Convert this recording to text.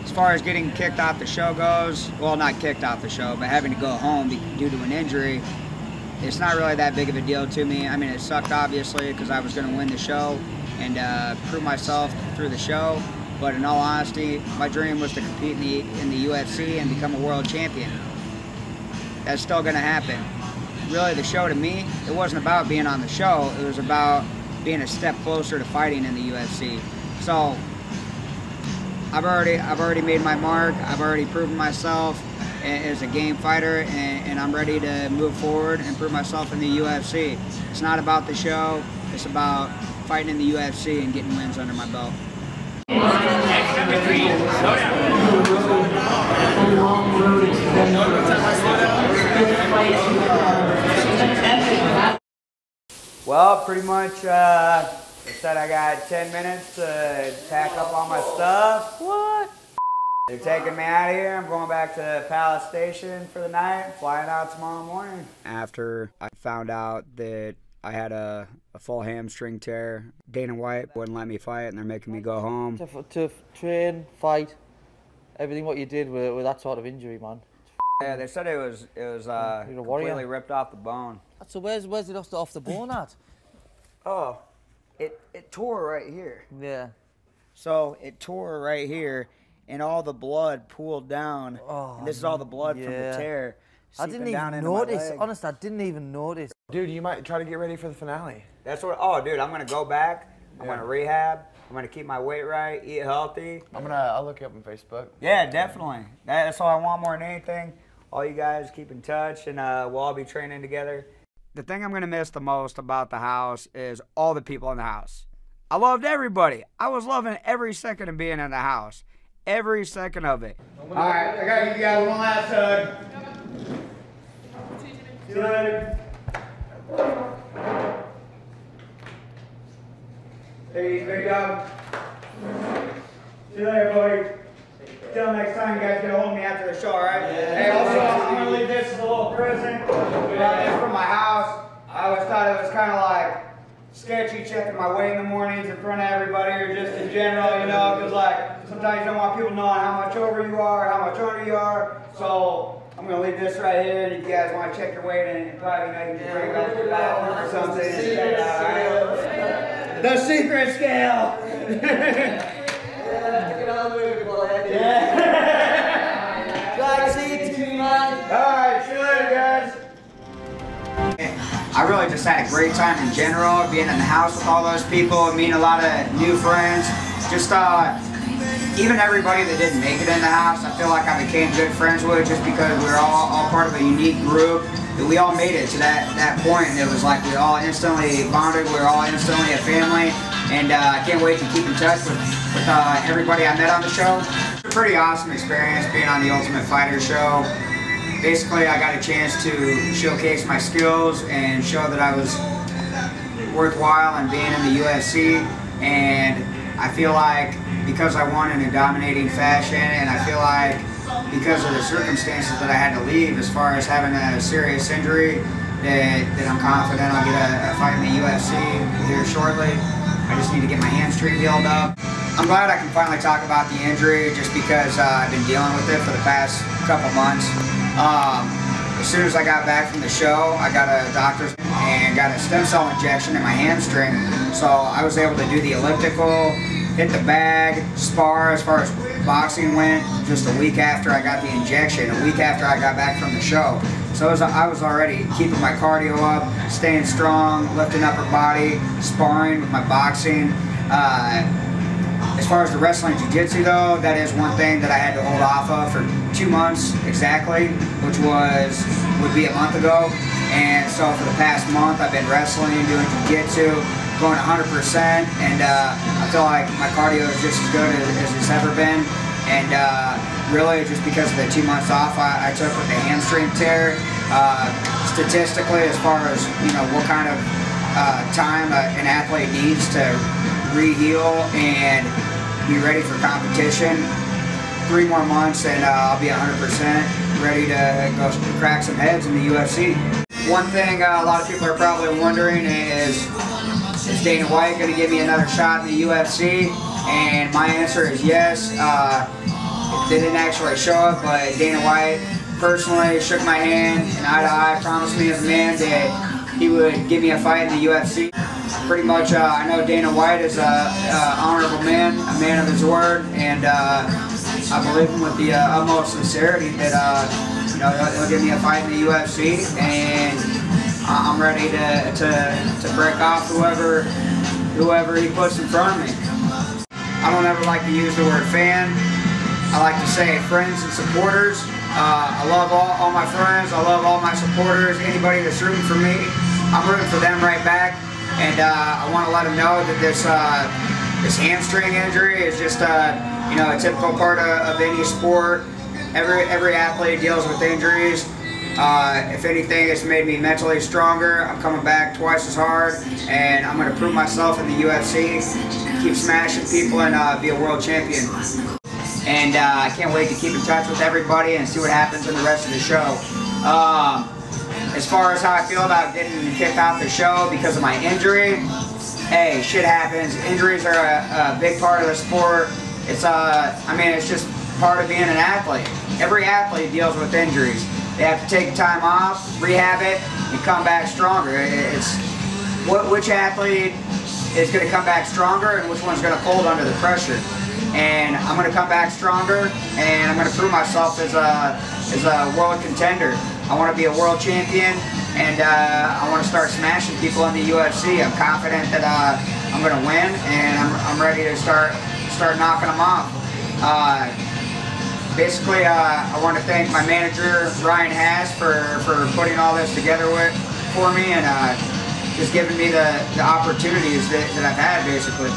As far as getting kicked off the show goes, well, not kicked off the show, but having to go home due to an injury, it's not really that big of a deal to me. I mean, it sucked obviously because I was going to win the show and prove myself through the show. But in all honesty, my dream was to compete in the UFC and become a world champion. That's still going to happen. Really, the show to me, it wasn't about being on the show. It was about being a step closer to fighting in the UFC. So I've already made my mark. I've already proven myself as a game fighter, and I'm ready to move forward and prove myself in the UFC. It's not about the show. It's about fighting in the UFC and getting wins under my belt. Well, pretty much, I said I got 10 minutes to pack up all my stuff. What? They're taking me out of here. I'm going back to Palace Station for the night, flying out tomorrow morning. After I found out that I had a full hamstring tear, Dana White wouldn't let me fight, and they're making me go home. To train, fight, everything what you did with that sort of injury, man. Yeah, they said it was completely ripped off the bone. So where's it off the bone at? Oh, it tore right here. Yeah. So it tore right here, and all the blood pooled down. Oh, and this is all the blood from the tear. I didn't even notice. Honestly, I didn't even notice. Dude, you might try to get ready for the finale. That's what. Oh, dude, I'm gonna go back. I'm gonna rehab. I'm gonna keep my weight right, eat healthy. I'll look you up on Facebook. Yeah, definitely. That's all I want more than anything. All you guys keep in touch, and we'll all be training together. The thing I'm gonna miss the most about the house is all the people in the house. I loved everybody. I was loving every second of being in the house. Every second of it. All right, I got you guys one last hug. See you later. Hey, great job. See you later, buddy. Till next time, you guys get a hold of me after the show, all right? Yeah. Hey, also, I'm going to leave this as a little present. It's from my house. I always thought it was kind of like sketchy checking my weight in the mornings in front of everybody, or just in general, you know, because like sometimes you don't want people knowing how much over you are, how much under you are. So I'm going to leave this right here, and if you guys want to check your weight and probably you can bring it up to the bathroom or something. The secret scale. Alright, see you later, guys. I really just had a great time in general, being in the house with all those people, meeting a lot of new friends. Just even everybody that didn't make it in the house, I feel like I became good friends with, just because we were all part of a unique group. That we all made it to that point, and it was like we all instantly bonded. We were all instantly a family, and I can't wait to keep in touch with everybody I met on the show. Pretty awesome experience being on the Ultimate Fighter show. Basically, I got a chance to showcase my skills and show that I was worthwhile in being in the UFC, and I feel like because I won in a dominating fashion, and I feel like because of the circumstances that I had to leave, as far as having a serious injury, that I'm confident I'll get a fight in the UFC here shortly. I just need to get my hamstring healed up. I'm glad I can finally talk about the injury, just because I've been dealing with it for the past couple months. As soon as I got back from the show, I got a doctor's and got a stem cell injection in my hamstring. So I was able to do the elliptical, hit the bag, spar as far as boxing went, just a week after I got the injection, a week after I got back from the show. So I was already keeping my cardio up, staying strong, lifting upper body, sparring with my boxing. As far as the wrestling jiu-jitsu though, that is one thing that I had to hold off of for 2 months exactly, which would be a month ago. And so for the past month I've been wrestling, doing jiu-jitsu, going 100%, and I feel like my cardio is just as good as it's ever been. And really just because of the 2 months off I took with the hamstring tear, statistically, as far as what kind of time an athlete needs to re-heal and be ready for competition, 3 more months and I'll be 100% ready to go crack some heads in the UFC. One thing a lot of people are probably wondering is Dana White going to give me another shot in the UFC? And my answer is yes. they didn't actually show up, but Dana White personally shook my hand and eye to eye promised me as a man that he would give me a fight in the UFC. Pretty much, I know Dana White is an honorable man, a man of his word, and I believe him with the utmost sincerity that you know, he'll give me a fight in the UFC, and I'm ready to break off whoever he puts in front of me. I don't ever like to use the word fan. I like to say friends and supporters. I love all my friends. I love all my supporters. Anybody that's rooting for me, I'm rooting for them right back. And I want to let them know that this hamstring injury is just you know, a typical part of any sport. Every athlete deals with injuries. If anything, it's made me mentally stronger. I'm coming back twice as hard, and I'm going to prove myself in the UFC, keep smashing people, and be a world champion. And I can't wait to keep in touch with everybody and see what happens in the rest of the show. As far as how I feel about getting kicked off the show because of my injury, hey, shit happens. Injuries are a big part of the sport. It's I mean, it's just part of being an athlete. Every athlete deals with injuries. They have to take time off, rehab it, and come back stronger. It's which athlete is going to come back stronger and which one's going to fold under the pressure. And I'm going to come back stronger, and I'm going to prove myself as a world contender. I want to be a world champion, and I want to start smashing people in the UFC. I'm confident that I'm going to win, and I'm ready to start knocking them off. Basically, I want to thank my manager, Ryan Haas, for putting all this together for me and just giving me the opportunities that I've had, basically.